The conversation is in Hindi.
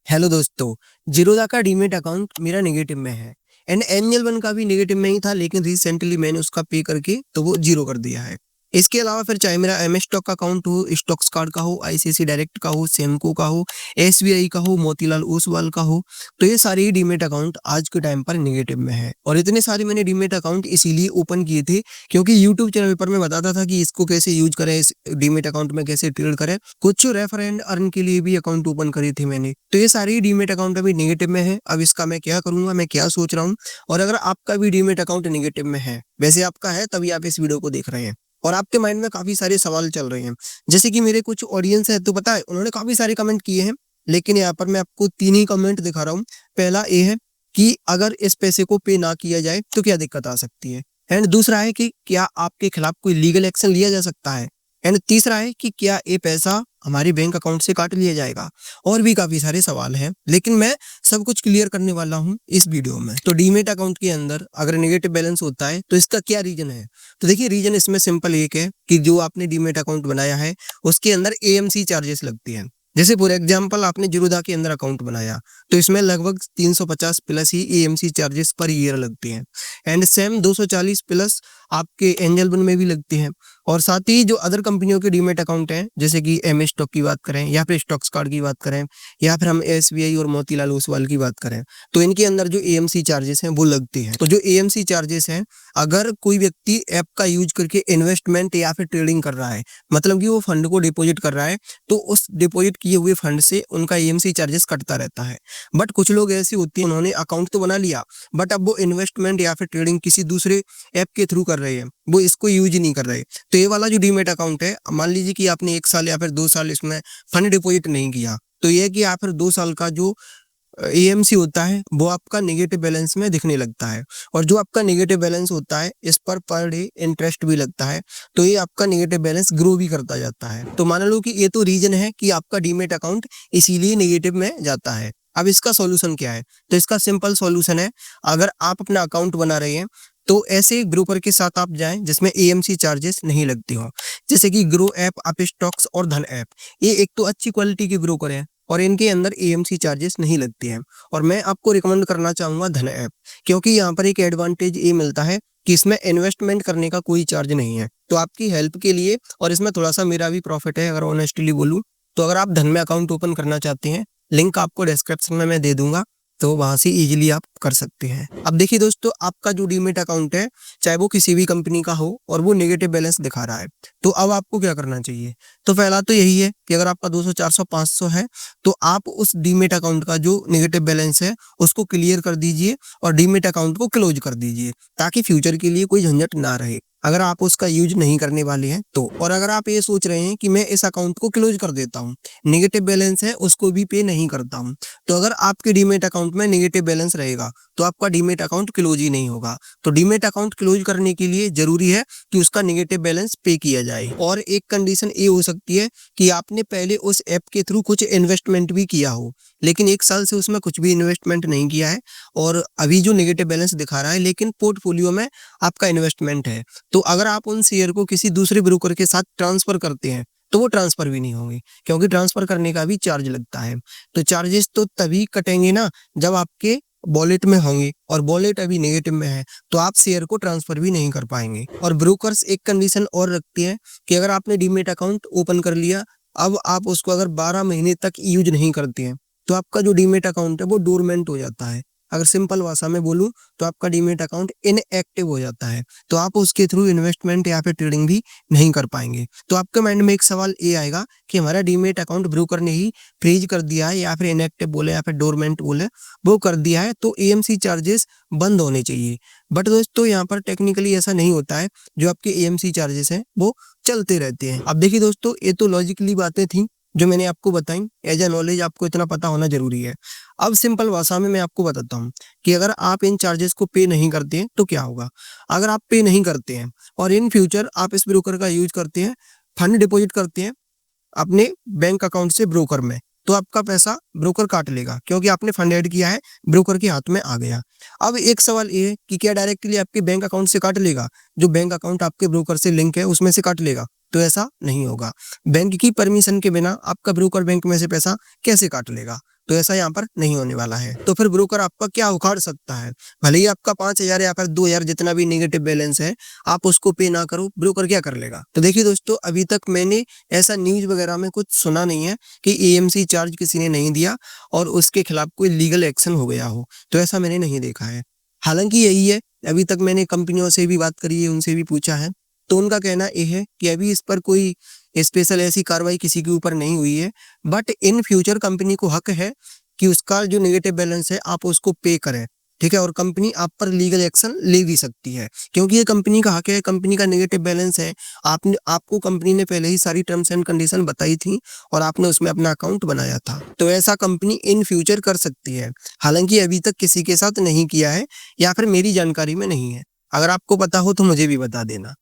हेलो दोस्तों, जीरोधा का डीमेट अकाउंट मेरा नेगेटिव में है एंड एंजल वन का भी नेगेटिव में ही था, लेकिन रिसेंटली मैंने उसका पे करके तो वो जीरो कर दिया है। इसके अलावा फिर चाहे मेरा एमएस स्टॉक का अकाउंट हो, स्टॉक्स कार्ड का हो, आईसीआईसी डायरेक्ट का हो, सेमको का हो, एसबीआई का हो, मोतीलाल ओसवाल का हो, तो ये सारे ही डीमेट अकाउंट आज के टाइम पर नेगेटिव में है। और इतने सारे मैंने डीमेट अकाउंट इसीलिए ओपन किए थे क्योंकि यूट्यूब चैनल पर मैं बताता था कि इसको कैसे यूज करें, इस डीमेट अकाउंट में कैसे ट्रेड करें। कुछ रेफर एंड अर्न के लिए भी अकाउंट ओपन करे थे मैंने। तो ये सारे ही डीमेट अकाउंट अभी नेगेटिव में है। अब इसका मैं क्या करूंगा, मैं क्या सोच रहा हूँ। और अगर आपका भी डीमेट अकाउंट नेगेटिव में है, वैसे आपका है तभी आप इस वीडियो को देख रहे हैं और आपके माइंड में काफी सारे सवाल चल रहे हैं। जैसे कि मेरे कुछ ऑडियंस है तो पता है उन्होंने काफी सारे कमेंट किए हैं, लेकिन यहाँ पर मैं आपको 3 ही कमेंट दिखा रहा हूँ। पहला ये है कि अगर इस पैसे को पे ना किया जाए तो क्या दिक्कत आ सकती है। एंड दूसरा है कि क्या आपके खिलाफ कोई लीगल एक्शन लिया जा सकता है। एंड तीसरा है कि क्या ये पैसा हमारे बैंक अकाउंट से काट लिया जाएगा। और भी काफी सारे सवाल हैं, लेकिन मैं सब कुछ क्लियर करने वाला हूं इस वीडियो में। तो डीमेट अकाउंट के अंदर अगर नेगेटिव बैलेंस होता है तो इसका क्या रीजन है। तो देखिए, रीजन इसमें सिंपल एक है कि जो आपने डीमेट अकाउंट बनाया है उसके अंदर एएमसी चार्जेस लगती हैं। जैसे फॉर एग्जांपल आपने जीरोधा के अंदर अकाउंट बनाया तो इसमें लगभग 350 प्लस ही एएमसी चार्जेस पर ईयर लगते हैं। एंड सेम 240 प्लस आपके एंजल वन में भी लगते हैं। और साथ ही जो अदर कंपनियों के डीमेट अकाउंट हैं, जैसे कि एमएस स्टॉक की बात करें या फिर स्टॉक्स कार्ड की बात करें या फिर हम एसबीआई और मोतीलाल ओसवाल की बात करें, तो इनके अंदर जो एएमसी चार्जेस हैं वो लगते हैं। तो जो एएमसी चार्जेस हैं, अगर कोई व्यक्ति ऐप का यूज करके इन्वेस्टमेंट या फिर ट्रेडिंग कर रहा है, मतलब कि वो फंड को डिपॉजिट कर रहा है, तो उस डिपॉजिट किए हुए फंड से उनका एएमसी चार्जेस कटता रहता है। बट कुछ लोग ऐसे होते हैं, उन्होंने अकाउंट तो बना लिया बट अब वो इन्वेस्टमेंट या फिर ट्रेडिंग किसी दूसरे ऐप के थ्रू कर रहे हैं, वो इसको यूज नहीं कर रहे। तो ये वाला जो डीमेट अकाउंट है, मान लीजिए कि आपने 1 साल या फिर 2 साल इसमें फंड डिपॉजिट नहीं किया, तो ये है कि या फिर 2 साल का जो एएमसी होता है वो आपका नेगेटिव बैलेंस में दिखने लगता है। और जो आपका नेगेटिव बैलेंस होता है, इस पर डे इंटरेस्ट भी लगता है, तो ये आपका नेगेटिव बैलेंस ग्रो भी करता जाता है। तो मान लो कि ये तो रीजन है कि आपका डीमेट अकाउंट इसीलिए नेगेटिव में जाता है। अब इसका सॉल्यूशन क्या है। तो इसका सिंपल सॉल्यूशन है, अगर आप अपना अकाउंट बना रहे हैं तो ऐसे ब्रोकर के साथ आप जाएं जिसमें एएमसी चार्जेस नहीं लगते हो, जैसे कि ग्रो ऐप, अप स्टॉक्स और धन ऐप। ये एक तो अच्छी क्वालिटी के ब्रोकर है और इनके अंदर एएमसी चार्जेस नहीं लगते हैं। और मैं आपको रिकमेंड करना चाहूंगा धन ऐप, क्योंकि यहाँ पर एक एडवांटेज ये मिलता है कि इसमें इन्वेस्टमेंट करने का कोई चार्ज नहीं है। तो आपकी हेल्प के लिए, और इसमें थोड़ा सा मेरा भी प्रॉफिट है अगर ऑनेस्टली बोलूँ, तो अगर आप धन में अकाउंट ओपन करना चाहते हैं, लिंक आपको डिस्क्रिप्शन में मैं दे दूंगा, तो वहां से इजीली आप कर सकते हैं। अब देखिए दोस्तों, आपका जो डीमेट अकाउंट है, चाहे वो किसी भी कंपनी का हो और वो नेगेटिव बैलेंस दिखा रहा है, तो अब आपको क्या करना चाहिए। तो पहला तो यही है कि अगर आपका 200, 400, 500 है तो आप उस डीमेट अकाउंट का जो नेगेटिव बैलेंस है उसको क्लियर कर दीजिए और डीमेट अकाउंट को क्लोज कर दीजिए, ताकि फ्यूचर के लिए कोई झंझट ना रहे अगर आप उसका यूज नहीं करने वाले हैं तो। और अगर आप ये सोच रहे हैं कि मैं इस अकाउंट को क्लोज कर देता हूँ, नेगेटिव बैलेंस है उसको भी पे नहीं करता हूँ, तो अगर आपके डीमेट अकाउंट में नेगेटिव बैलेंस रहेगा तो आपका डीमेट अकाउंट क्लोज ही नहीं होगा। तो डीमेट अकाउंट क्लोज करने के लिए जरूरी है कि उसका नेगेटिव बैलेंस पे किया जाए। और एक कंडीशन ये हो सकती है कि आपने पहले उस ऐप के थ्रू कुछ इन्वेस्टमेंट भी किया हो, लेकिन 1 साल से उसमें कुछ भी इन्वेस्टमेंट नहीं किया है और अभी जो नेगेटिव बैलेंस दिखा रहा है, लेकिन पोर्टफोलियो में आपका इन्वेस्टमेंट है। तो अगर आप उन शेयर को किसी दूसरे ब्रोकर के साथ ट्रांसफर करते हैं तो वो ट्रांसफर भी नहीं होंगे, क्योंकि ट्रांसफर करने का भी चार्ज लगता है। तो चार्जेस तो तभी कटेंगे ना जब आपके वॉलेट में होंगे, और वॉलेट अभी नेगेटिव में है तो आप शेयर को ट्रांसफर भी नहीं कर पाएंगे। और ब्रोकर्स एक कंडीशन और रखते हैं कि अगर आपने डीमेट अकाउंट ओपन कर लिया, अब आप उसको अगर 12 महीने तक यूज नहीं करते हैं तो आपका जो डीमेट अकाउंट है वो डोरमेंट हो जाता है। अगर सिंपल भाषा में बोलूं तो आपका डीमेट अकाउंट इनएक्टिव हो जाता है, तो आप उसके थ्रू इन्वेस्टमेंट या फिर ट्रेडिंग भी नहीं कर पाएंगे। तो आपके माइंड में एक सवाल ये आएगा कि हमारा डीमेट अकाउंट ब्रोकर ने ही फ्रीज कर दिया है या फिर इनएक्टिव बोले या फिर डोरमेंट बोले, वो कर दिया है, तो एएमसी चार्जेस बंद होने चाहिए। बट दोस्तों, यहाँ पर टेक्निकली ऐसा नहीं होता है, जो आपके एएमसी चार्जेस हैं वो चलते रहते हैं। अब देखिए दोस्तों, ये तो लॉजिकली बातें थी जो मैंने आपको बताई, एज ए नॉलेज आपको इतना पता होना जरूरी है। अब सिंपल भाषा में मैं आपको बताता हूँ कि अगर आप इन चार्जेस को पे नहीं करते हैं तो क्या होगा। अगर आप पे नहीं करते हैं और इन फ्यूचर आप इस ब्रोकर का यूज करते हैं, फंड डिपॉजिट करते हैं अपने बैंक अकाउंट से ब्रोकर में, तो आपका पैसा ब्रोकर काट लेगा, क्योंकि आपने फंड ऐड किया है, ब्रोकर के हाथ में आ गया। अब एक सवाल ये है कि क्या डायरेक्टली आपके बैंक अकाउंट से काट लेगा, जो बैंक अकाउंट आपके ब्रोकर से लिंक है उसमें से काट लेगा। तो ऐसा नहीं होगा। बैंक की परमिशन के बिना आपका ब्रोकर बैंक में से पैसा कैसे काट लेगा। तो ऐसा यहाँ पर नहीं होने वाला है। तो फिर ब्रोकर आपका क्या उखाड़ सकता है, भले ही आपका 5,000 या फिर 2,000 जितना भी नेगेटिव बैलेंस है आप उसको पे ना करो, ब्रोकर क्या कर लेगा। तो देखिए दोस्तों, अभी तक मैंने ऐसा न्यूज वगैरह में कुछ सुना नहीं है कि एएमसी चार्ज किसी ने नहीं दिया और उसके खिलाफ कोई लीगल एक्शन हो गया हो, तो ऐसा मैंने नहीं देखा है। हालांकि यही है, अभी तक मैंने कंपनियों से भी बात करी है, उनसे भी पूछा है, तो उनका कहना ये है कि अभी इस पर कोई स्पेशल ऐसी कार्रवाई किसी के ऊपर नहीं हुई है, बट इन फ्यूचर कंपनी को हक है कि उसका जो नेगेटिव बैलेंस है आप उसको पे करें, ठीक है। और कंपनी आप पर लीगल एक्शन ले भी सकती है, क्योंकि ये कंपनी का हक है, कंपनी का नेगेटिव बैलेंस है। आपको कंपनी ने पहले ही सारी टर्म्स एंड कंडीशन बताई थी और आपने उसमें अपना अकाउंट बनाया था, तो ऐसा कंपनी इन फ्यूचर कर सकती है। हालांकि अभी तक किसी के साथ नहीं किया है या फिर मेरी जानकारी में नहीं है। अगर आपको पता हो तो मुझे भी बता देना।